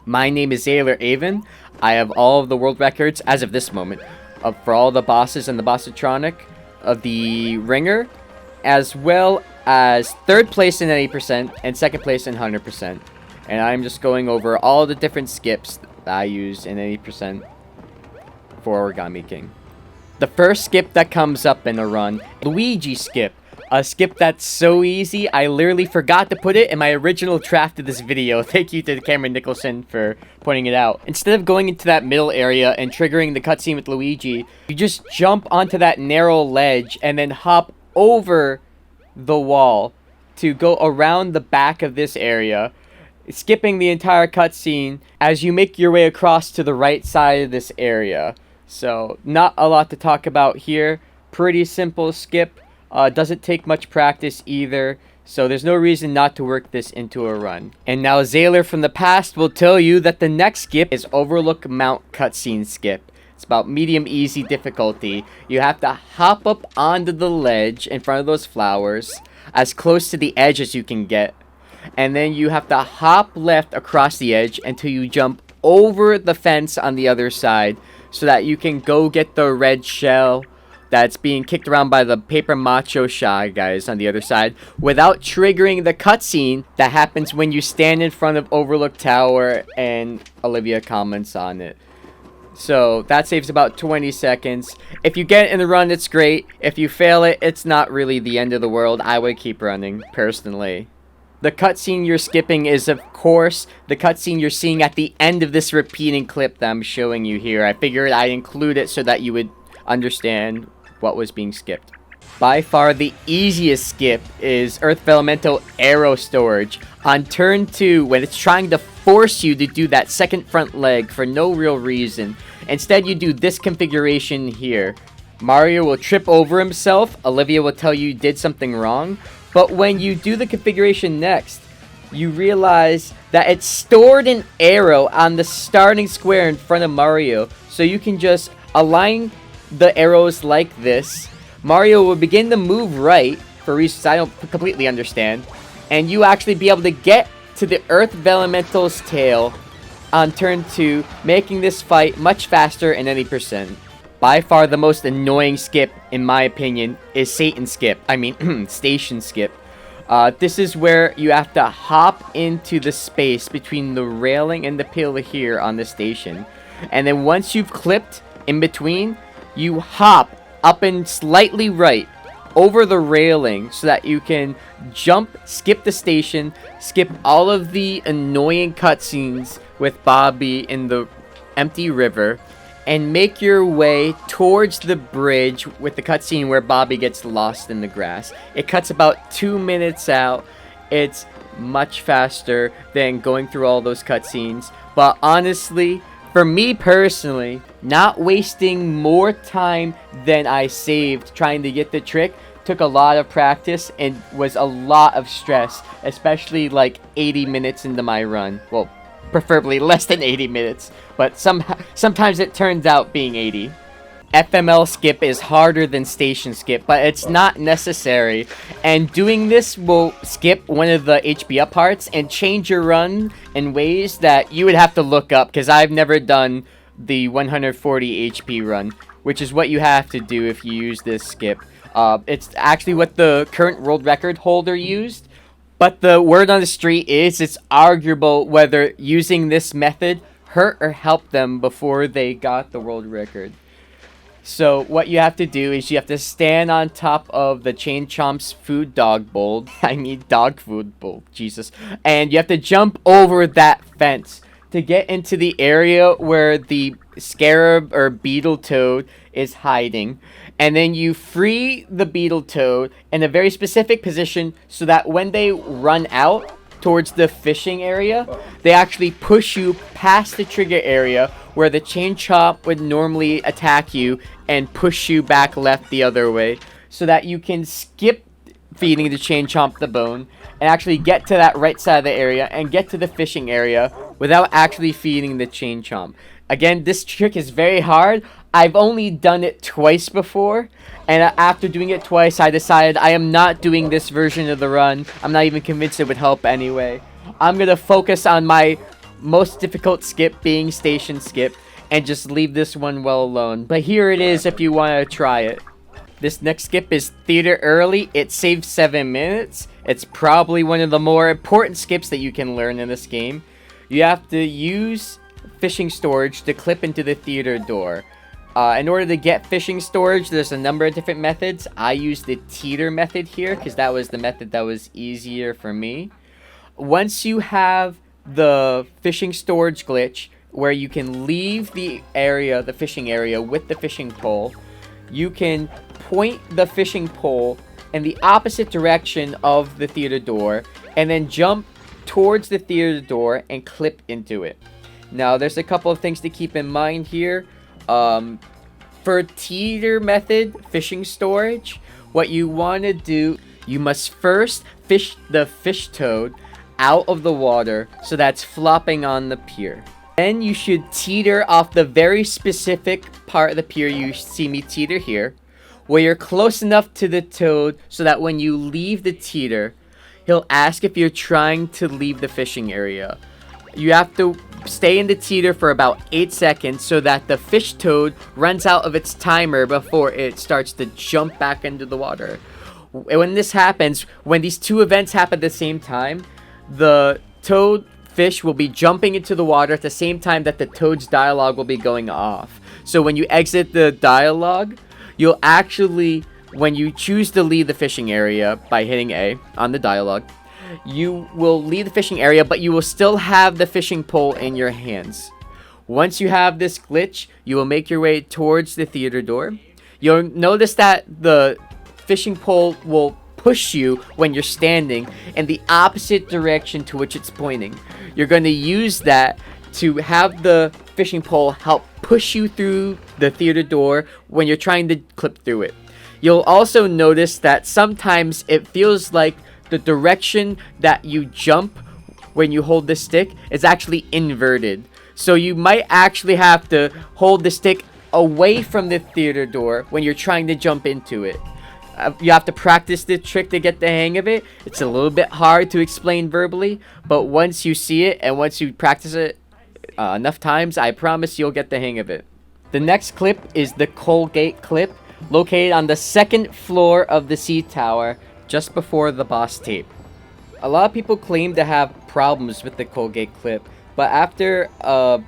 My name is Zaler Avon. I have all of the world records as of this moment for all the bosses and the bossatronic of the ringer, as well as third place in 80% and second place in 100%. And I'm just going over all the different skips that I use in 80% for Origami King. The first skip that comes up in a run, Luigi skip. A skip that's so easy, I literally forgot to put it in my original draft of this video. Thank you to Cameron Nicholson for pointing it out. Instead of going into that middle area and triggering the cutscene with Luigi, you just jump onto that narrow ledge and then hop over the wall to go around the back of this area, skipping the entire cutscene as you make your way across to the right side of this area. So, not a lot to talk about here. Pretty simple skip. Doesn't take much practice either, so there's no reason not to work this into a run. And now Zaler from the past will tell you that the next skip is Overlook Mount cutscene skip. It's about medium easy difficulty. You have to hop up onto the ledge in front of those flowers, as close to the edge as you can get. And then you have to hop left across the edge until you jump over the fence on the other side, so that you can go get the red shell that's being kicked around by the paper macho shy guys on the other side without triggering the cutscene that happens when you stand in front of Overlook Tower and Olivia comments on it. So that saves about 20 seconds. If you get it in the run, it's great. If you fail it, it's not really the end of the world. I would keep running, personally. The cutscene you're skipping is, of course, the cutscene you're seeing at the end of this repeating clip that I'm showing you here. I figured I'd include it so that you would understand what was being skipped. By far the easiest skip is Earth Vellumental Arrow Storage. On turn 2, when it's trying to force you to do that second front leg for no real reason, instead you do this configuration here. Mario will trip over himself, Olivia will tell you did something wrong, but when you do the configuration next, you realize that it's stored an arrow on the starting square in front of Mario, so you can just align the arrows like this. Mario will begin to move right for reasons I don't completely understand, and you actually be able to get to the Earth Vellumental's tail on turn 2, making this fight much faster in any percent. By far the most annoying skip, in my opinion, is Satan skip. I mean, station skip. This is where you have to hop into the space between the railing and the pillar here on the station, and then once you've clipped in between, you hop up and slightly right over the railing so that you can jump, skip the station, skip all of the annoying cutscenes with Bobby in the empty river, and make your way towards the bridge with the cutscene where Bobby gets lost in the grass. It cuts about 2 minutes out. It's much faster than going through all those cutscenes, but honestly, for me personally, not wasting more time than I saved trying to get the trick took a lot of practice and was a lot of stress, especially like 80 minutes into my run. Well, preferably less than 80 minutes, but sometimes it turns out being 80. FML skip is harder than station skip, but it's not necessary, and doing this will skip one of the HP up parts and change your run in ways that you would have to look up, because I've never done the 140 HP run, which is what you have to do if you use this skip. It's actually what the current world record holder used, but the word on the street is it's arguable whether using this method hurt or helped them before they got the world record. So what you have to do is you have to stand on top of the Chain Chomp's food dog bowl. I mean dog food bowl, Jesus. And you have to jump over that fence to get into the area where the scarab or beetle toad is hiding. And then you free the beetle toad in a very specific position so that when they run out towards the fishing area, they actually push you past the trigger area where the Chain Chomp would normally attack you and push you back left the other way, so that you can skip feeding the Chain Chomp the bone and actually get to that right side of the area and get to the fishing area without actually feeding the Chain Chomp. Again, this trick is very hard. I've only done it twice before, and after doing it twice, I decided I am not doing this version of the run. I'm not even convinced it would help anyway. I'm going to focus on my most difficult skip being station skip, and just leave this one well alone. But here it is if you want to try it. This next skip is Theater Early. It saves 7 minutes. It's probably one of the more important skips that you can learn in this game. You have to use fishing storage to clip into the theater door. In order to get fishing storage, there's a number of different methods. I used the teeter method here because that was the method that was easier for me. Once you have the fishing storage glitch where you can leave the area, the fishing area, with the fishing pole, you can point the fishing pole in the opposite direction of the theater door and then jump towards the theater door and clip into it. Now, there's a couple of things to keep in mind here. For teeter method fishing storage, what you want to do, you must first fish the fish toad out of the water so that's flopping on the pier. Then you should teeter off the very specific part of the pier you see me teeter here, where you're close enough to the toad so that when you leave the teeter, he'll ask if you're trying to leave the fishing area. You have to stay in the teeter for about 8 seconds so that the fish toad runs out of its timer before it starts to jump back into the water. When this happens, when these two events happen at the same time, the toad fish will be jumping into the water at the same time that the toad's dialogue will be going off. So when you exit the dialogue, you'll actually, when you choose to leave the fishing area by hitting A on the dialogue, you will leave the fishing area, but you will still have the fishing pole in your hands. Once you have this glitch, you will make your way towards the theater door. You'll notice that the fishing pole will push you when you're standing in the opposite direction to which it's pointing. You're going to use that to have the fishing pole help push you through the theater door when you're trying to clip through it. You'll also notice that sometimes it feels like the direction that you jump when you hold the stick is actually inverted. So you might actually have to hold the stick away from the theater door when you're trying to jump into it. You have to practice the trick to get the hang of it. It's a little bit hard to explain verbally, but once you see it and once you practice it enough times, I promise you'll get the hang of it. The next clip is the Colgate clip, located on the second floor of the sea tower, just before the boss tape. A lot of people claim to have problems with the Colgate clip, but after a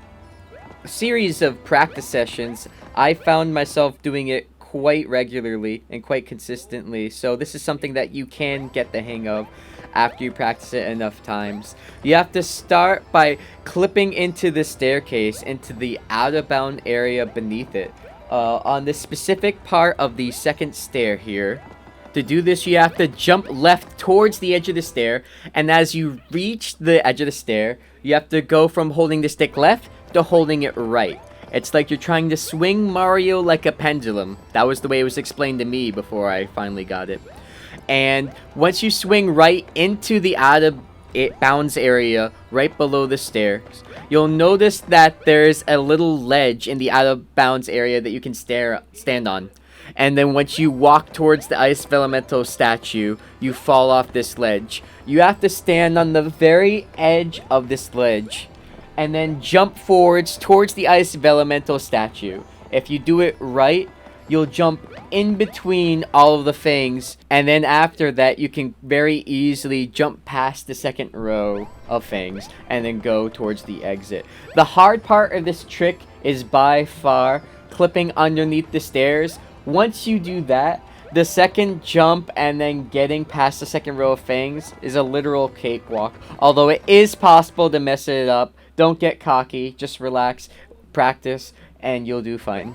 series of practice sessions, I found myself doing it quite regularly and quite consistently. So this is something that you can get the hang of after you practice it enough times. You have to start by clipping into the staircase into the out of bound area beneath it, on this specific part of the second stair here. To do this, you have to jump left towards the edge of the stair, and as you reach the edge of the stair, you have to go from holding the stick left to holding it right. It's like you're trying to swing Mario like a pendulum. That was the way it was explained to me before I finally got it. And once you swing right into the out of bounds area right below the stairs, you'll notice that there's a little ledge in the out of bounds area that you can stand on. And then once you walk towards the ice Vellumental statue, you fall off this ledge. You have to stand on the very edge of this ledge and then jump forwards towards the ice Vellumental statue. If you do it right, you'll jump in between all of the things, and then after that you can very easily jump past the second row of things and then go towards the exit. The hard part of this trick is by far clipping underneath the stairs. Once you do that, the second jump and then getting past the second row of things is a literal cakewalk. Although it is possible to mess it up. Don't get cocky, just relax, practice, and you'll do fine.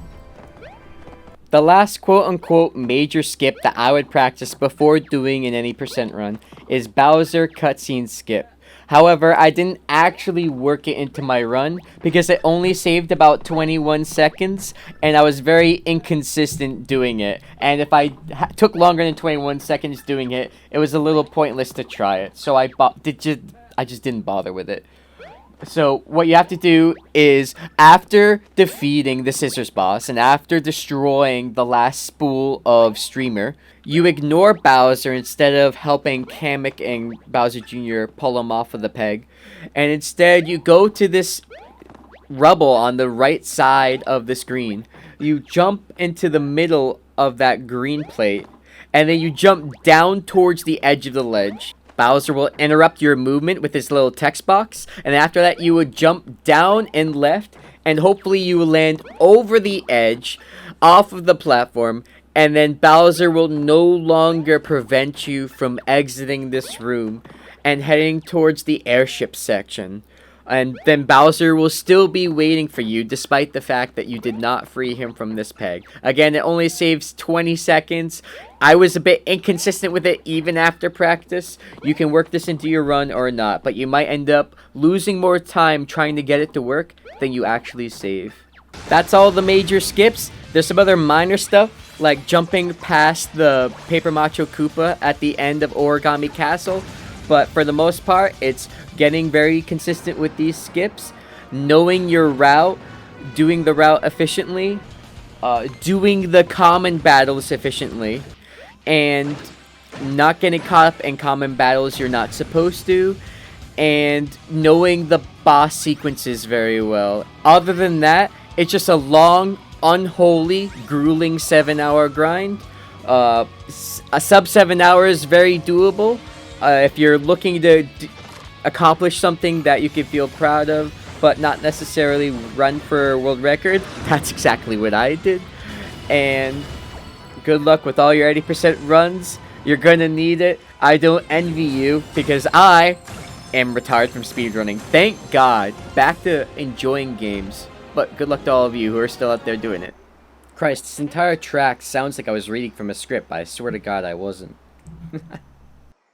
The last quote-unquote major skip that I would practice before doing in any percent run is Bowser cutscene skip. However, I didn't actually work it into my run because it only saved about 21 seconds and I was very inconsistent doing it. And if I took longer than 21 seconds doing it, it was a little pointless to try it. So I just didn't bother with it. So what you have to do is, after defeating the scissors boss and after destroying the last spool of streamer, you ignore Bowser instead of helping Kamek and Bowser Jr. pull him off of the peg. And instead you go to this rubble on the right side of the screen. You jump into the middle of that green plate, and then you jump down towards the edge of the ledge. Bowser will interrupt your movement with his little text box, and after that you would jump down and left, and hopefully you will land over the edge, off of the platform, and then Bowser will no longer prevent you from exiting this room and heading towards the airship section. And then Bowser will still be waiting for you, despite the fact that you did not free him from this peg. Again, it only saves 20 seconds. I was a bit inconsistent with it even after practice. You can work this into your run or not, but you might end up losing more time trying to get it to work than you actually save. That's all the major skips. There's some other minor stuff, like jumping past the Paper Macho Koopa at the end of Origami Castle. But for the most part, it's getting very consistent with these skips, knowing your route, doing the route efficiently, doing the common battles efficiently, and not getting caught up in common battles you're not supposed to, and knowing the boss sequences very well. Other than that, it's just a long, unholy, grueling 7-hour grind. A sub 7 hours, very doable. If you're looking to accomplish something that you can feel proud of, but not necessarily run for a world record, that's exactly what I did. And good luck with all your 80% runs. You're gonna need it. I don't envy you, because I am retired from speedrunning. Thank God. Back to enjoying games. But good luck to all of you who are still out there doing it. Christ, this entire track sounds like I was reading from a script, but I swear to God I wasn't.